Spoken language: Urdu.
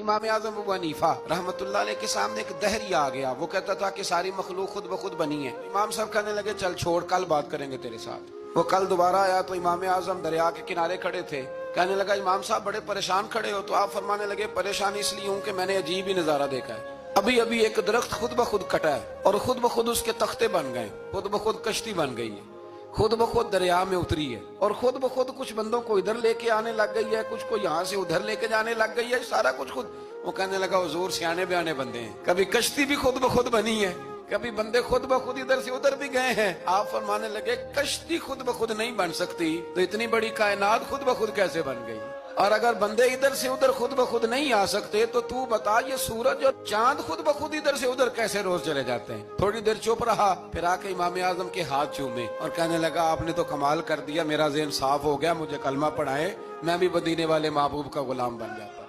امام اعظم ابو حنیفہ رحمۃ اللہ علیہ کے سامنے ایک دہری آ گیا، وہ کہتا تھا کہ ساری مخلوق خود بخود بنی ہے۔ امام صاحب کہنے لگے چل چھوڑ، کل بات کریں گے تیرے ساتھ۔ وہ کل دوبارہ آیا تو امام اعظم دریا کے کنارے کھڑے تھے۔ کہنے لگا امام صاحب بڑے پریشان کھڑے ہو، تو آپ فرمانے لگے پریشان اس لیے ہوں کہ میں نے عجیب ہی نظارہ دیکھا ہے۔ ابھی ابھی ایک درخت خود بخود کٹا ہے اور خود بخود اس کے تختے بن گئے، خود بخود کشتی بن گئی ہے، خود بخود دریا میں اتری ہے، اور خود بخود کچھ بندوں کو ادھر لے کے آنے لگ گئی ہے، کچھ کو یہاں سے ادھر لے کے جانے لگ گئی ہے، سارا کچھ خود۔ وہ کہنے لگا حضور سیانے بیانے بندے ہیں، کبھی کشتی بھی خود بخود بنی ہے، کبھی بندے خود بخود ادھر سے ادھر بھی گئے ہیں۔ آپ فرمانے لگے کشتی خود بخود نہیں بن سکتی تو اتنی بڑی کائنات خود بخود کیسے بن گئی؟ اور اگر بندے ادھر سے ادھر خود بخود نہیں آ سکتے تو بتا یہ سورج اور چاند خود بخود ادھر سے ادھر کیسے روز چلے جاتے ہیں؟ تھوڑی دیر چپ رہا، پھر آ کے امام اعظم کے ہاتھ چومے اور کہنے لگا آپ نے تو کمال کر دیا، میرا ذہن صاف ہو گیا، مجھے کلمہ پڑھائے، میں بھی مدینے والے محبوب کا غلام بن جاتا۔